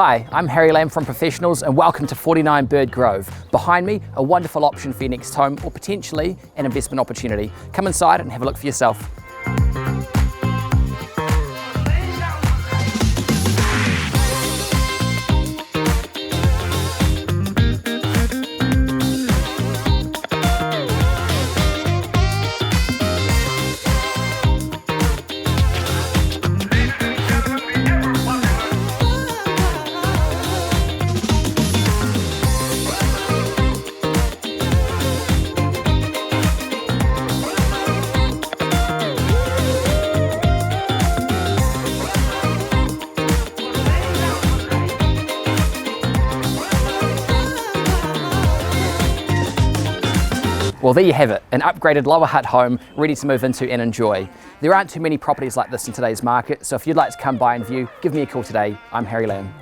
Hi, I'm Harry Lamb from Professionals and welcome to 49 Bird Grove. Behind me, a wonderful option for your next home or potentially an investment opportunity. Come inside and have a look for yourself. Well, there you have it, an upgraded lower hut home ready to move into and enjoy. There aren't too many properties like this in today's market, so if you'd like to come by and view, give me a call today. I'm Harry Lamb.